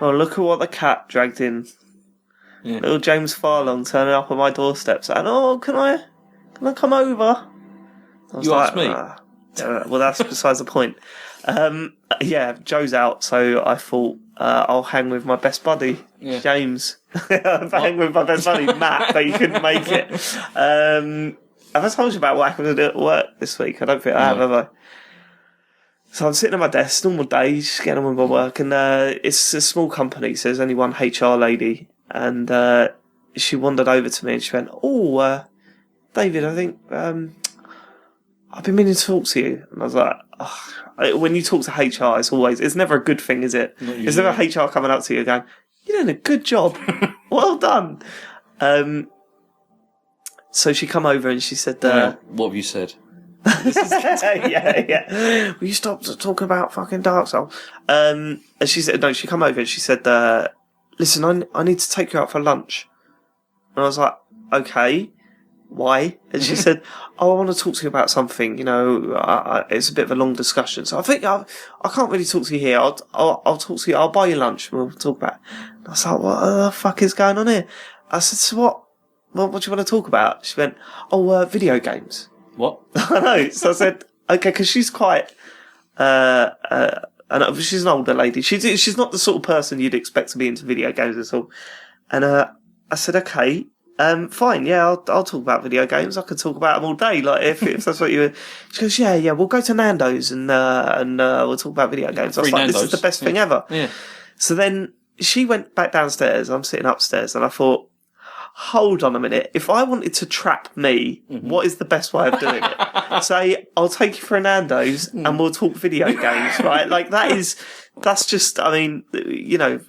Oh, look at what the cat dragged in. Yeah. Little James Farlong turning up on my doorstep saying, "Oh, can I come over?" I was asked me? Well, that's besides the point. Yeah, Joe's out, so I thought I'll hang with my best buddy, James. I'll hang with my best buddy, Matt, but he couldn't make it. Have I told you about what happened at work this week? I don't think I have I? So I'm sitting at my desk, normal day, just getting on with my work, and it's a small company, so there's only one HR lady, and she wandered over to me and she went, "Oh, David, I think I've been meaning to talk to you." And I was like, when you talk to HR, it's never a good thing, is it? It's never HR coming up to you going, "You're doing a good job. Well done." So she come over and she said, "What have you said?" yeah. Will you stop talking about fucking Dark Souls? And she said, no, she come over and she said, "Listen, I need to take you out for lunch." And I was like, "Okay, why?" And she said, "Oh, I want to talk to you about something. You know, it's a bit of a long discussion. So I think I can't really talk to you here. I'll talk to you. I'll buy you lunch and we'll talk about it." And I was like, "What the fuck is going on here?" I said, "So what do you want to talk about?" She went, "Oh, video games." What? I know. So I said, okay, because she's quite, she's an older lady. She's not the sort of person you'd expect to be into video games at all. And I said, okay, fine, yeah, I'll talk about video games. I could talk about them all day, like if that's what you were. She goes, yeah, we'll go to Nando's and we'll talk about video games. I was like, Nando's. This is the best thing ever. Yeah. So then she went back downstairs. I'm sitting upstairs, and I thought, hold on a minute. If I wanted to trap me, what is the best way of doing it? Say, "I'll take you for a Nando's and we'll talk video games," right? Like that's just, I mean, you know,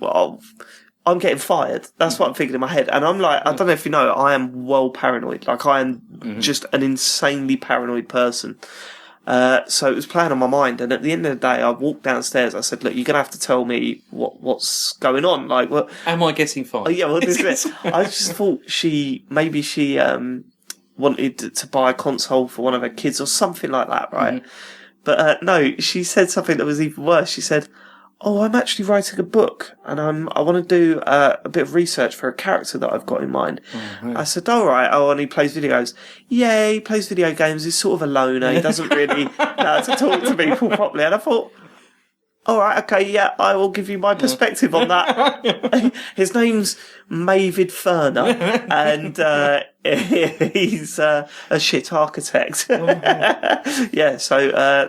I'm getting fired. That's what I'm thinking in my head. And I'm like, I don't know if you know, I am well paranoid. Like I am just an insanely paranoid person. So it was playing on my mind, and at the end of the day, I walked downstairs. I said, "Look, you're gonna have to tell me what's going on. Like, what am I getting fired?" Yeah, well, this is it. I just thought she wanted to buy a console for one of her kids or something like that, right? But no, she said something that was even worse. She said, "Oh, I'm actually writing a book, and I want to do a bit of research for a character that I've got in mind." I said, "All right. Oh, and he plays video games." "Yeah, he plays video games. He's sort of a loner. He doesn't really know how to talk to people properly." And I thought, all right, okay, yeah, I will give you my perspective on that. His name's Mavid Ferner, and he's a shit architect. Yeah, so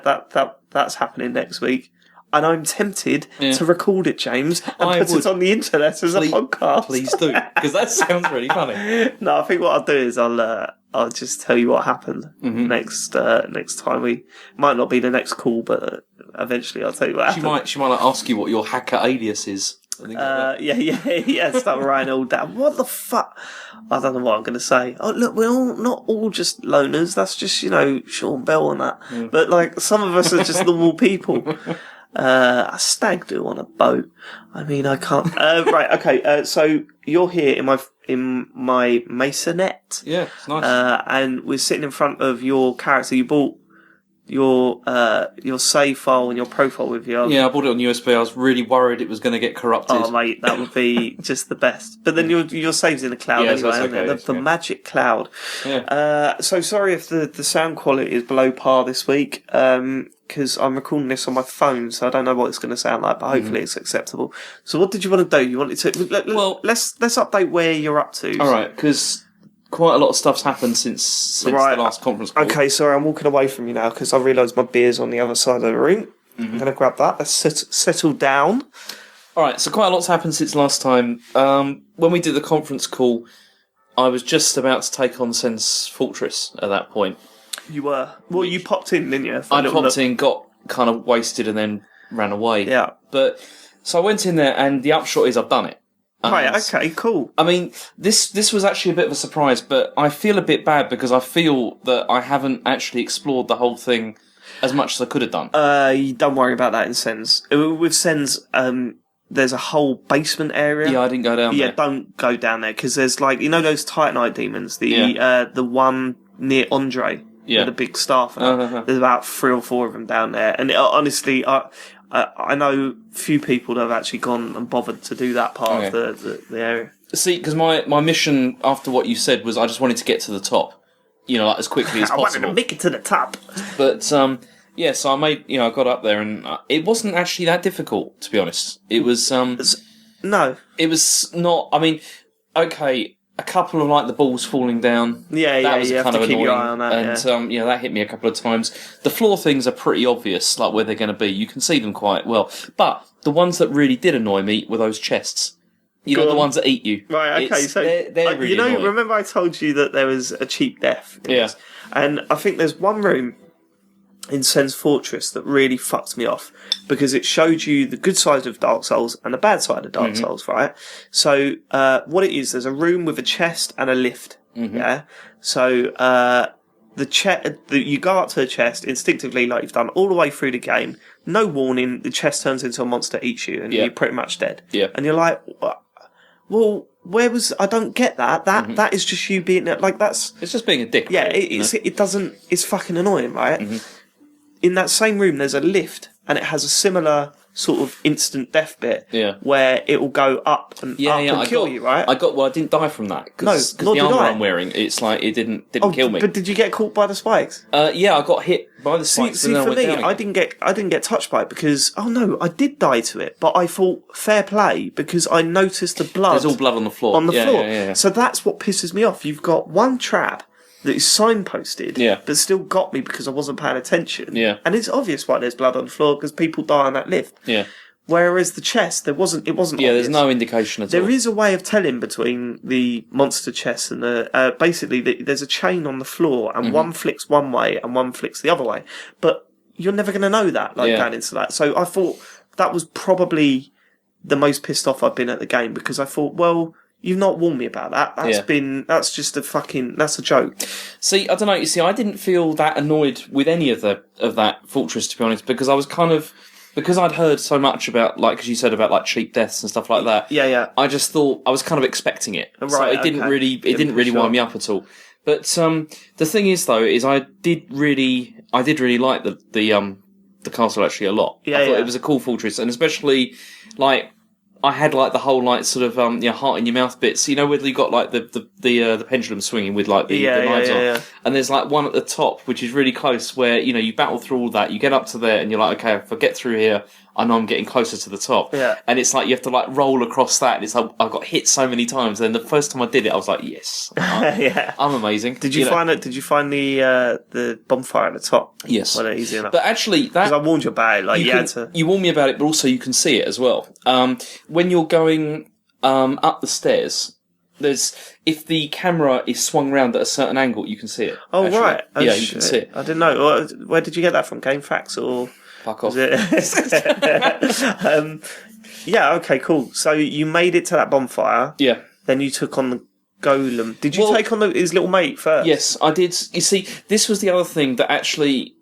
that's happening next week. And I'm tempted to record it, James, and put it on the internet as a podcast. Please do, because that sounds really funny. No, I think what I'll do is I'll just tell you what happened next time. We might not be the next call, but eventually I'll tell you what happened. She might ask you what your hacker alias is. Yeah. Start writing all down. What the fuck? I don't know what I'm going to say. Oh, look, we're not all just loners. That's just, you know, Sean Bell and that. But like, some of us are just normal people. A stag do on a boat. I mean, I can't. Right, okay. So you're here in my masonette. Yeah, it's nice. And we're sitting in front of your character. You bought your save file and your profile with you. Yeah, I bought it on USB. I was really worried it was going to get corrupted. Oh, mate, that would be just the best. But then your save's in the cloud anyway, isn't it? The magic cloud. Yeah. So sorry if the sound quality is below par this week. Because I'm recording this on my phone, so I don't know what it's going to sound like, but hopefully it's acceptable. So what did you want to do? You wanted to... let's update where you're up to. All right, because quite a lot of stuff's happened since the last conference call. Okay, sorry, I'm walking away from you now, because I realise my beer's on the other side of the room. I'm going to grab that. Let's settle down. All right, so quite a lot's happened since last time. When we did the conference call, I was just about to take on Sen's Fortress at that point. You were. Well, you popped in, didn't you? I popped in, got kind of wasted, and then ran away. Yeah. But so I went in there, and the upshot is I've done it. Right. Okay. Cool. I mean, this was actually a bit of a surprise, but I feel a bit bad because I feel that I haven't actually explored the whole thing as much as I could have done. Don't worry about that in Sens. With Sens, there's a whole basement area. Yeah, I didn't go down there. Yeah, don't go down there because there's like, you know, those Titanite demons. The one near Andre. Yeah, the big staff. There's about 3 or 4 of them down there, and honestly, I know few people that have actually gone and bothered to do that part of the area. See, because my mission after what you said was I just wanted to get to the top, like as quickly as possible. I wanted to make it to the top. But so I made, I got up there and it wasn't actually that difficult, to be honest. It was no, it was not. I mean, okay, a couple of like the balls falling down. That was you kind of annoying. Keep your eye on that, and that hit me a couple of times. The floor things are pretty obvious, like where they're going to be. You can see them quite well. But the ones that really did annoy me were those chests. The ones that eat you. Right, okay, so they're really annoying. remember I told you that there was a cheap death? Yeah. And I think there's one room in Sen's Fortress that really fucked me off because it showed you the good side of Dark Souls and the bad side of Dark Souls, right? So, what it is, there's a room with a chest and a lift, yeah? So, you go up to the chest instinctively, like you've done all the way through the game, no warning, the chest turns into a monster, eats you, and you're pretty much dead. Yeah. And you're like, what? Well, I don't get that. That is just you being, like, that's... It's just being a dick. Yeah, it's fucking annoying, right? In that same room, there's a lift, and it has a similar sort of instant death bit, where it will go up and kill you, right? I didn't die from that, because the armor I'm wearing, it's like, it didn't kill me. But did you get caught by the spikes? I got hit by the spikes. See, for me, I didn't get touched by it because, I did die to it, but I thought fair play because I noticed the blood. There's all blood on the floor. Yeah. So that's what pisses me off. You've got one trap that is signposted, but still got me because I wasn't paying attention. Yeah. And it's obvious why there's blood on the floor because people die on that lift. Yeah. Whereas the chest, it wasn't Yeah, obvious. there's no indication at all. There is a way of telling between the monster chest and the... basically, there's a chain on the floor and one flicks one way and one flicks the other way. But you're never going to know that, going into that. So I thought that was probably the most pissed off I've been at the game because I thought, well... You've not warned me about that. That's just that's a joke. See, I don't know. You see, I didn't feel that annoyed with any of that fortress, to be honest, because I was because I'd heard so much about, like, as you said, about like cheap deaths and stuff like that. Yeah. I just thought I was kind of expecting it. Right. So it didn't really wind me up at all. But the thing is, though, is I did really like the castle actually a lot. I thought it was a cool fortress, and especially like. I had like the whole like sort of heart in your mouth bits, where you got like the pendulum swinging with like the knives on, and there's like one at the top which is really close where you battle through all that, you get up to there and you're like, okay, if I get through here, I know I'm getting closer to the top. Yeah. And it's like you have to like roll across that, and it's like I've got hit so many times. And the first time I did it, I was like, yes, I'm amazing. Did you find it? Did you find the bonfire at the top? Yes. Well, easy enough. But actually, because I warned you about it, like you warned me about it, but also you can see it as well. When you're going up the stairs. If the camera is swung round at a certain angle, you can see it. Oh, actually. Right. Oh, yeah, you can see it. I didn't know. Where did you get that from? Game Facts or... Fuck off. Yeah, okay, cool. So you made it to that bonfire. Yeah. Then you took on the golem. Did you take on his little mate first? Yes, I did. You see, this was the other thing that actually...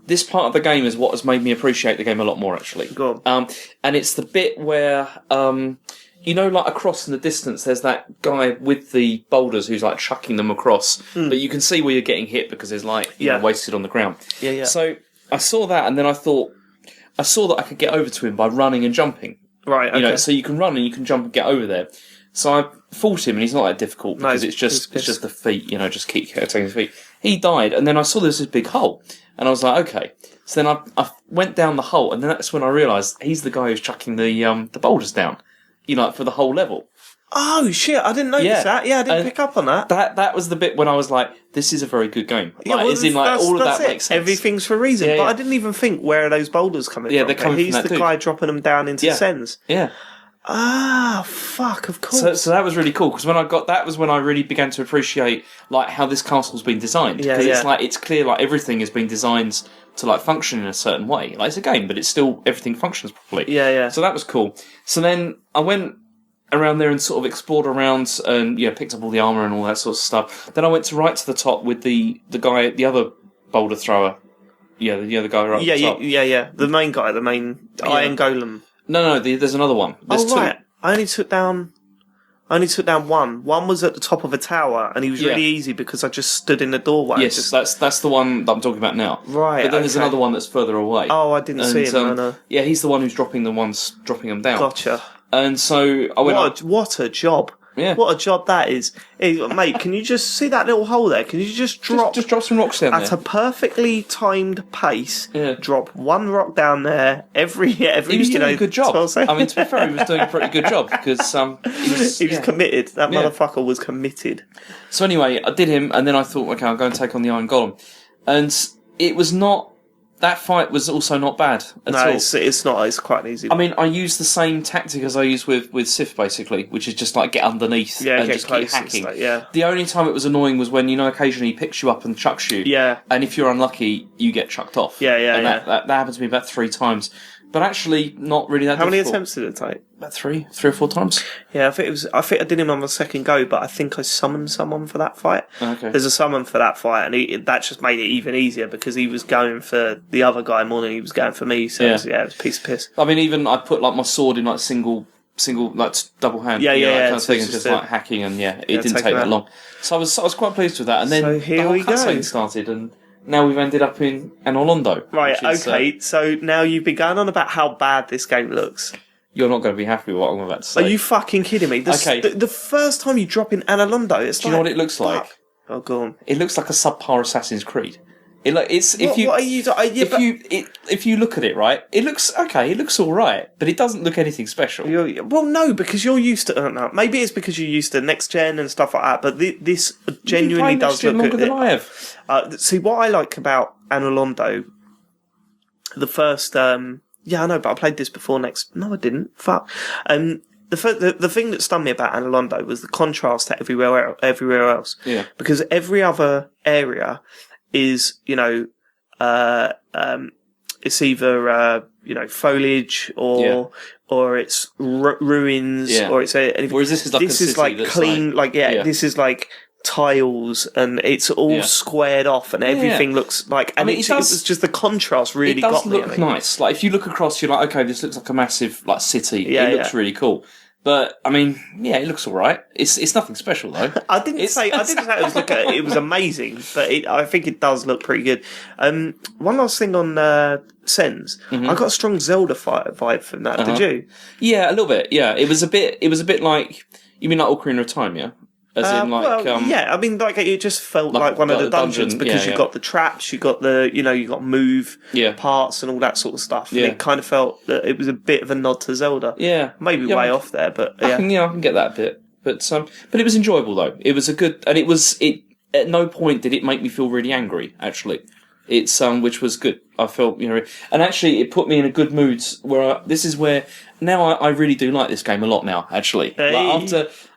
This part of the game is what has made me appreciate the game a lot more, actually. Go on. And it's the bit where... like across in the distance, there's that guy with the boulders who's like chucking them across, but you can see where you're getting hit because there's like wasted on the ground. Yeah. So I saw that, and then I saw that I could get over to him by running and jumping. Right. Okay. So you can run and you can jump and get over there. So I fought him, and he's not that difficult because it's just the feet. Just keep taking his feet. He died, and then I saw there was this big hole, and I was like, okay. So then I went down the hole, and then that's when I realised he's the guy who's chucking the boulders down. For the whole level. Oh shit! I didn't notice that. Yeah, I didn't pick up on that. That was the bit when I was like, "This is a very good game." Yeah, all of that makes sense. Everything's for a reason. Yeah, but I didn't even think where are those boulders coming from. Yeah, they're coming He's from that the guy dropping them down into Sens. Yeah. Ah, fuck! Of course. So that was really cool because that was when I really began to appreciate like how this castle's been designed. Because it's clear like everything has been designed to like function in a certain way. Like it's a game, but it's still everything functions properly. Yeah. So that was cool. So then I went around there and sort of explored around and picked up all the armour and all that sort of stuff. Then I went right to the top with the guy, the other boulder thrower. Yeah, the other guy right at the top. Yeah. The main guy, the iron golem. No, there's another one. There's two. Right. I only took down I only took down one. One was at the top of a tower, and he was really easy because I just stood in the doorway. Yes, that's the one that I'm talking about now. Right. But then there's another one that's further away. Oh, I didn't see him. No. Yeah, he's the one who's dropping them down. Gotcha. And so I went. What a job! Yeah. What a job that is. Hey, mate, can you just see that little hole there? Can you just drop... Just drop some rocks down at there. a perfectly timed pace, Yeah. drop one rock down there every He was doing a good job. I mean, to be fair, he was doing a pretty good job because he was committed. That motherfucker was committed. So anyway, I did him, and then I thought, okay, I'll go and take on the Iron Golem. And it was not... That fight was also not bad at all. It's not. It's quite easy. I mean, I used the same tactic as I used with Sif, basically, which is just like get underneath and just keep hacking. The only time it was annoying was when, occasionally he picks you up and chucks you. Yeah. And if you're unlucky, you get chucked off. That happened to me about 3 times. But actually, not really that difficult. How many attempts did it take? About 3 or 4 times. Yeah, I think I did him on the second go, but I think I summoned someone for that fight. Okay. There's a summon for that fight, and that just made it even easier because he was going for the other guy more than he was going for me. So it was a piece of piss. I mean, even I put like my sword in like single like double hand. That kind of thing, and just like hacking, and it didn't take that long. So I was quite pleased with that. And then the whole cutscene started, and now we've ended up in Anolondo. Right, okay. So now you've been going on about how bad this game looks. You're not going to be happy with what I'm about to say. Are you fucking kidding me? The first time you drop in Anolondo, it's Do you know what it looks like? Oh, go on. It looks like a subpar Assassin's Creed. If you look at it, right, it looks okay. It looks all right, but it doesn't look anything special. Well, no, because you're used to. I don't know. Maybe it's because you're used to next gen and stuff like that. But this genuinely does look longer than I have. See what I like about Anolondo. The first, I know, but I played this before. No, I didn't. Fuck. The thing that stunned me about Anolondo was the contrast to everywhere else. Yeah. Because every other area is, it's either foliage or it's ruins or it's whereas this is like this is like clean, this is like tiles and it's all squared off and everything looks like. And it was just the contrast really got me. It does look nice. Like if you look across, you're like, okay, this looks like a massive like city. It looks really cool. But I mean, it looks all right. It's nothing special though. I didn't say it was amazing, but I think it does look pretty good. One last thing on Sens, I got a strong Zelda vibe from that. Did you? Yeah, a little bit. Yeah, it was a bit like, you mean like Ocarina of Time, yeah? As in like, I mean, like it just felt like one of the dungeons because you got the traps, you got the, you got move parts and all that sort of stuff. Yeah. And it kind of felt that it was a bit of a nod to Zelda. Yeah, maybe way off there, but I can get that bit. But it was enjoyable though. It was a good, and it at no point did it make me feel really angry. Actually, it's which was good. I felt and actually it put me in a good mood. This is where now I really do like this game a lot now. Actually, hey.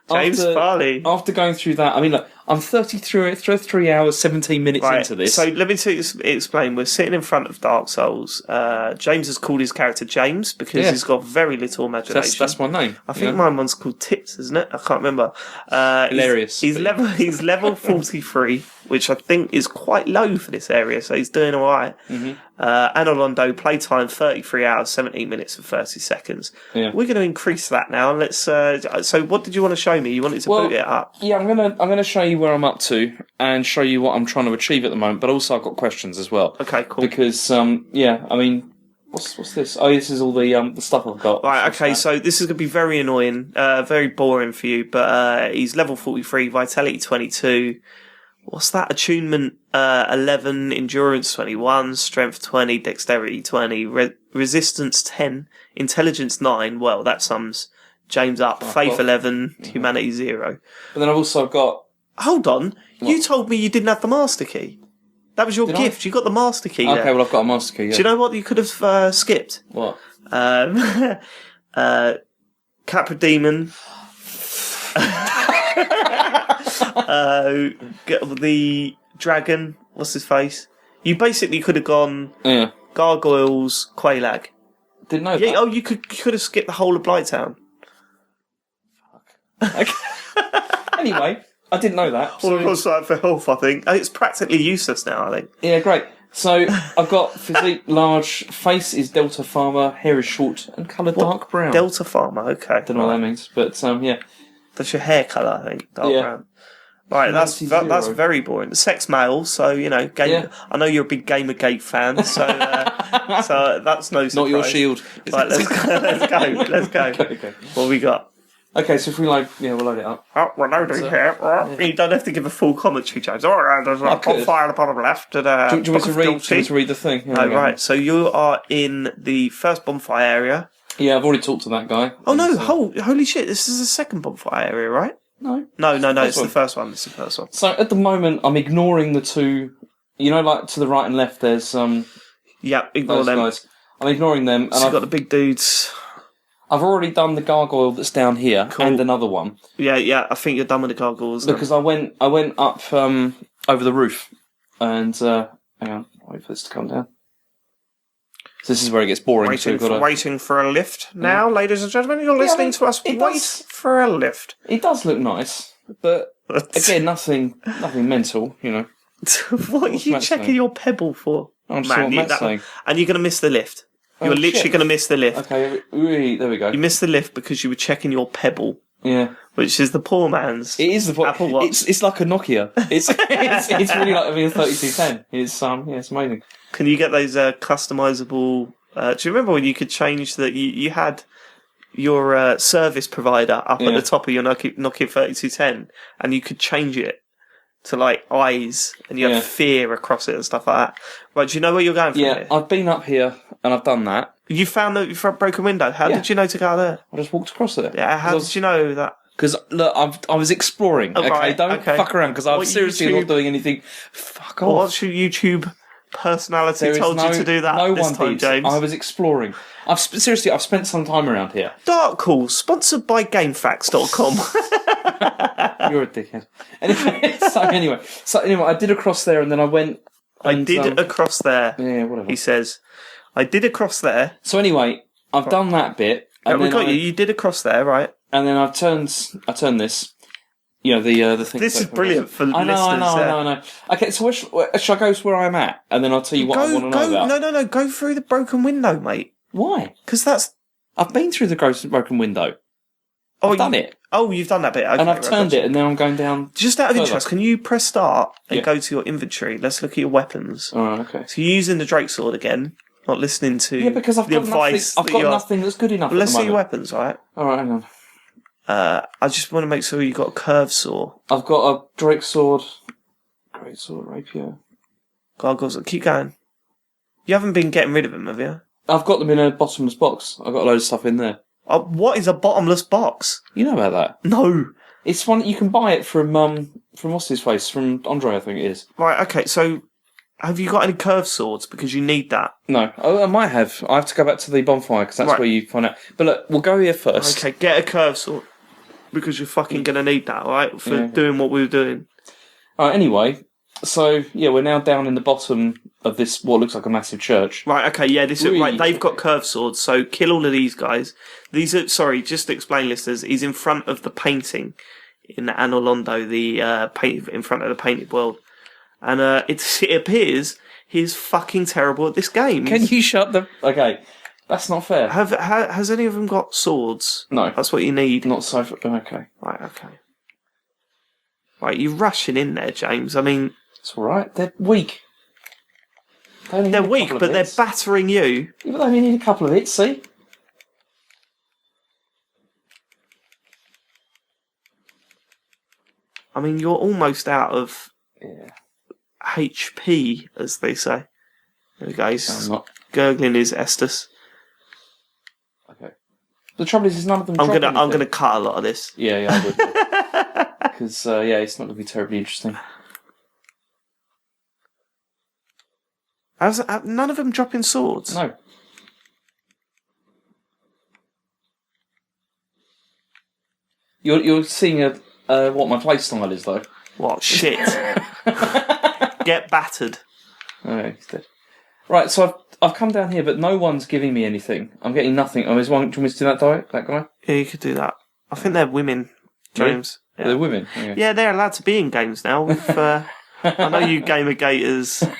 After going through that, I mean, look, I'm 33 hours, 17 minutes into this. So let me explain. We're sitting in front of Dark Souls. James has called his character James because he's got very little imagination. That's my name. I think my one's called Tips, isn't it? I can't remember. Hilarious. He's level 43, which I think is quite low for this area, so he's doing all right. Mm-hmm. Anolondo, playtime 33 hours, 17 minutes and 30 seconds. Yeah. We're going to increase that now. Let's. So, what did you want to show me? You wanted to boot it up? Yeah, I'm gonna show you where I'm up to and show you what I'm trying to achieve at the moment. But also, I've got questions as well. Okay, cool. Because I mean, what's this? Oh, this is all the stuff I've got. Right. Okay. So this is going to be very annoying, very boring for you. But he's level 43, vitality 22. What's that? Attunement 11, endurance 21, strength 20, dexterity 20, resistance 10, intelligence 9. Well, that sums James up. Faith 11, humanity 0. But then I've also got... Hold on. What? You told me you didn't have the master key. That was your gift. You got the master key. Okay, well, I've got a master key, yeah. Do you know what you could have skipped? What? Capra Demon. The dragon, what's his face? You basically could have gone Gargoyles, Quelaag. Didn't know that. Oh, you could have skipped the whole of Blighttown. Fuck. Okay. Anyway, I didn't know that. Well, of course, for health, I think. It's practically useless now, I think. Yeah, great. So, I've got physique large, face is Delta Farmer, hair is short, and colour dark brown. Delta Farmer, okay. Don't know what that means, but yeah. That's your hair colour, I think. Dark brown. Right, that's very boring. Sex male, so game. Yeah. I know you're a big Gamergate fan, so that's no surprise. Not your shield. Right, let's go. Okay. What we got? Okay, so if we load it up. Oh, we're loading here. Yeah. You don't have to give a full commentary, James. All right, there's a bonfire at the bottom left. Do you want me to read the thing? Oh, right, so you are in the first bonfire area. Yeah, I've already talked to that guy. Oh, no, holy shit, this is the second bonfire area, right? No, it's the first one. It's the first one. So at the moment, I'm ignoring the two. Like to the right and left. There's Yeah, ignore them. Guys. I'm ignoring them. And I've got the big dudes. I've already done the gargoyle that's down here and another one. Yeah. I think you're done with the gargoyles. Because I went up over the roof, and hang on, wait for this to come down. So this is where it gets boring. Waiting for a lift now, ladies and gentlemen. You're listening to us wait for a lift. It does look nice, but again, nothing mental, What are you checking your pebble for? I'm saying. And you're going to miss the lift. You're literally going to miss the lift. Okay, there we go. You missed the lift because you were checking your pebble. Yeah. Which is the poor man's. It is the poor Apple Watch. It's like a Nokia. It's really like a 3210. It's it's amazing. Can you get those customizable? Do you remember when you could change that? You had your service provider up at the top of your Nokia 3210, and you could change it to like eyes, and you have fear across it and stuff like that. Right? Do you know where you're going from here? I've been up here and I've done that. You found the front broken window. How did you know to go there? I just walked across there. Yeah. How did you know that? Because look, I was exploring. Oh, okay, right, don't fuck around. Because I'm seriously not doing anything. Fuck off. What's your YouTube personality told you to do that this time, James? I was exploring. I've spent some time around here. Dark Calls, sponsored by GameFAQs.com. You're a dickhead. Anyway, I did across there, and then I went. I did across there. Yeah, whatever. He says, I did across there. So anyway, I've done that bit. And we got you. You did across there, right? And then I turned this. The thing. This is brilliant for listeners. I know. Okay, so shall I go to where I'm at, and then I'll tell you what I want to know about? No. Go through the broken window, mate. Why? Because I've been through the broken window. I've done it. Oh, you've done that bit. Okay, and I've turned it, and now I'm going down. Just out of interest, can you press start and go to your inventory? Let's look at your weapons. All right, okay. So you're using the Drake sword again, not listening to because I've got advice. I've got nothing that's good enough. Let's see your weapons, right? All right, hang on. I just want to make sure you got a curved saw. I've got a Drake sword, great sword, rapier. Gargoyles. Keep going. You haven't been getting rid of them, have you? I've got them in a bottomless box. I've got a load of stuff in there. What is a bottomless box? You know about that? No. It's one you can buy it from what's his face? From Andre, I think it is. Right. Okay. So, have you got any curved swords? Because you need that. No. Oh, I might have. I have to go back to the bonfire because that's where you find out. But look, we'll go here first. Okay. Get a curved sword because you're fucking gonna need that, right? For doing what we were doing. All right. Anyway. So, we're now down in the bottom of this, what looks like a massive church. Right, okay, right, they've got curved swords, so kill all of these guys. These are, just to explain, listeners, he's in front of the painting in Anor Londo, the paint in front of the painted world. And it appears he's fucking terrible at this game. Can you shut the... Okay, that's not fair. Has any of them got swords? No. That's what you need. Not so... Okay. Right, okay. Right, you're rushing in there, James. I mean... It's alright, they're weak. They're weak, but they're battering you. Yeah, but they only need a couple of hits, see? I mean, you're almost out of HP, as they say. There we go, he's gurgling his Estus. Okay. The trouble is none of them I'm gonna cut a lot of this. Yeah, I would. Because, it's not going to be terribly interesting. None of them dropping swords? No. You're seeing what my play style is, though. What? Shit. Get battered. Okay, he's dead. Right, so I've come down here, but no one's giving me anything. I'm getting nothing. Oh, do you want me to do that guy? Yeah, you could do that. I think they're women, James. Really? Yeah. They're women? Okay. Yeah, they're allowed to be in games now. I know you Gamergaters...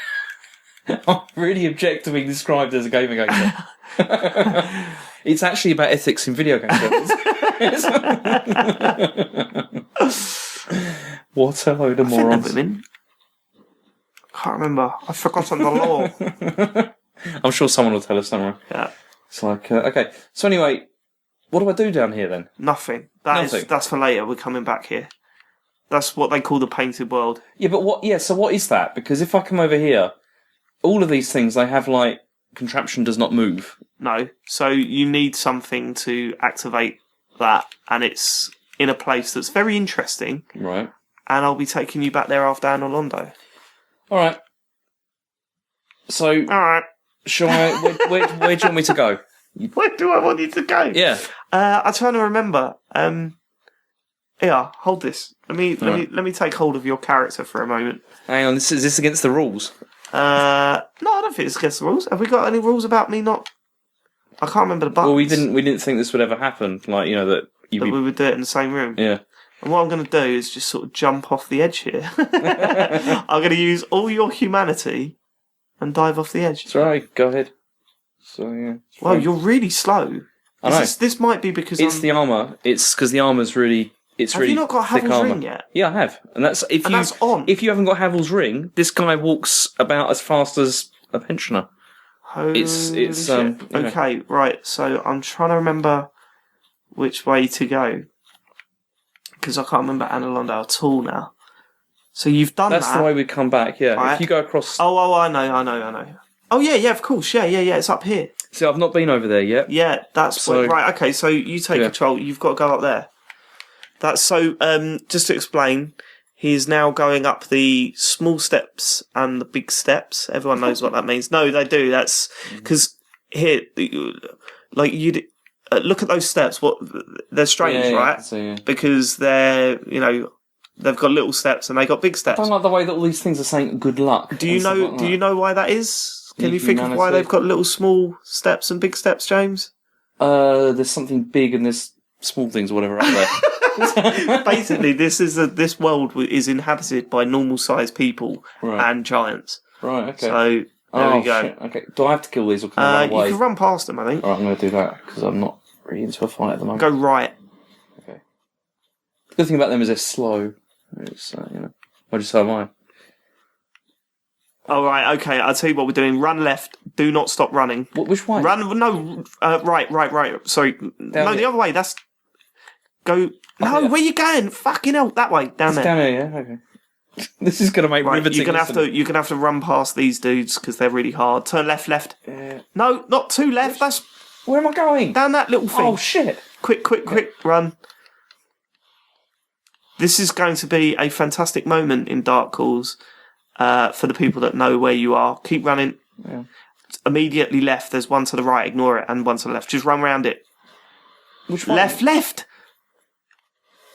I'm really object to being described as a Gamergater. It's actually about ethics in video games. What a load of morons. Women. I can't remember. I've forgotten the law. I'm sure someone will tell us somewhere. Yeah. It's like, okay. So anyway, what do I do down here then? Nothing. Nothing. That's for later. We're coming back here. That's what they call the painted world. Yeah, but what? Yeah, so what is that? Because if I come over here, all of these things, they have like, contraption does not move. No. So you need something to activate that, and it's in a place that's very interesting. Right. And I'll be taking you back there after Anolondo. All right. So, all right. Shall I? Where do you want me to go? Where do I want you to go? Yeah. I'm trying to remember. Yeah, hold this. Let me take hold of your character for a moment. Hang on, is this against the rules? No, I don't think it's against the rules. Have we got any rules about me not? I can't remember the buttons. Well, we didn't think this would ever happen. Like, you know, that we would do it in the same room. Yeah. And what I'm going to do is just sort of jump off the edge here. I'm going to use all your humanity and dive off the edge. That's right. Go ahead. So yeah. Wow, you're really slow. I know. This might be because it's the armor. It's because the armor's really. Have you not got Havel's ring yet? Yeah, I have, and that's on. If you haven't got Havel's ring, this guy walks about as fast as a pensioner. Holy it's okay, right. So I'm trying to remember which way to go because I can't remember Anolondo at all now. So you've done That's the way we come back. Yeah, right. If you go across. Oh, I know. Oh yeah, of course. Yeah. It's up here. See, I've not been over there yet. Yeah, that's right. Okay, so you take control. You've got to go up there. That's so. Just to explain, he's now going up the small steps and the big steps. Everyone knows what that means. No, they do. That's because here, like you'd look at those steps. What they're strange, right? So, because they're they've got little steps and they got big steps. I don't like the way that all these things are saying good luck. Do you know? Do you know why that is? Can you think of why they've got little small steps and big steps, James? There's something big and there's small things or whatever up there. Basically, this world is inhabited by normal-sized people and giants. Right. Okay. So there we go. Shit. Okay. Do I have to kill these or can I run away? You can run past them, I think. All right, I'm going to do that because I'm not really into a fight at the moment. Go right. Okay. The good thing about them is they're slow. It's What just so am I? All right. Okay. I'll tell you what we're doing. Run left. Do not stop running. Which way? Run. No. Right. Sorry. The other way. That's. Go. No, where you going? Fucking hell, that way, down there. Down here, yeah. Okay. This is going to make riveting. You're gonna have to run past these dudes because they're really hard. Turn left. No, not too left. That's where am I going? Down that little thing. Oh shit! Quick, run. This is going to be a fantastic moment in Dark Calls for the people that know where you are. Keep running. Yeah. Immediately left. There's one to the right. Ignore it, and one to the left. Just run around it. Which one? Left.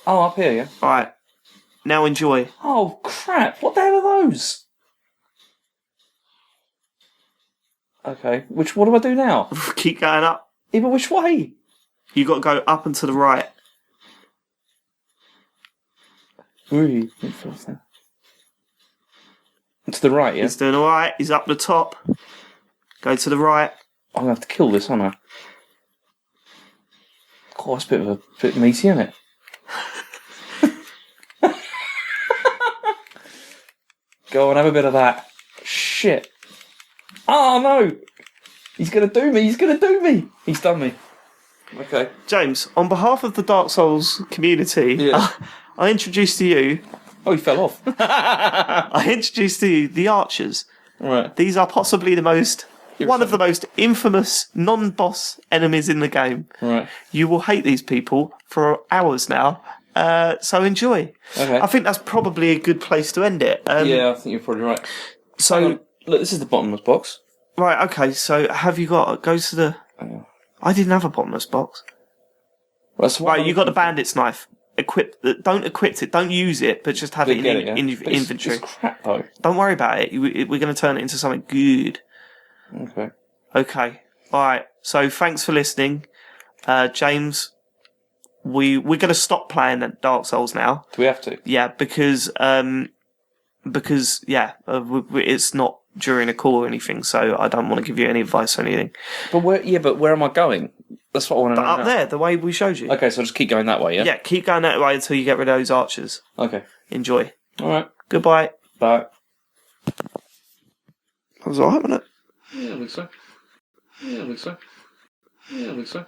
Oh, up here, yeah. All right. Now enjoy. Oh crap! What the hell are those? Okay. What do I do now? Keep going up. Yeah, but which way? You got to go up and to the right. Really? To the right, yeah? He's doing all right. He's up the top. Go to the right. I'm going to have to kill this, aren't I? Oh, that's a bit meaty, isn't it? Go on, have a bit of that. Shit. Oh, no! He's going to do me. He's done me. Okay. James, on behalf of the Dark Souls community, I introduce to you... Oh, he fell off. I introduce to you the Archers. Right. These are possibly one of the most infamous non-boss enemies in the game. Right. You will hate these people for hours now. So enjoy. Okay. I think that's probably a good place to end it. Yeah, I think you're probably right. So, look, this is the bottomless box. Right, okay, so have you got... Go to the... I didn't have a bottomless box. Right, you got the bandit's knife. Don't equip it, don't use it, but just have it in your inventory. It's crap, though. Don't worry about it. We're going to turn it into something good. Okay. Alright, so thanks for listening. James... We're going to stop playing at Dark Souls now. Do we have to? Yeah, because it's not during a call or anything, so I don't want to give you any advice or anything. But where am I going? That's what I want to But know up now. there, the way we showed you. Okay, so I'll just keep going that way, yeah? Yeah, keep going that way until you get rid of those archers. Okay. Enjoy. Alright. Goodbye. Bye. That was alright, wasn't it? Yeah, I think so. Yeah, I think so. Yeah, I think so.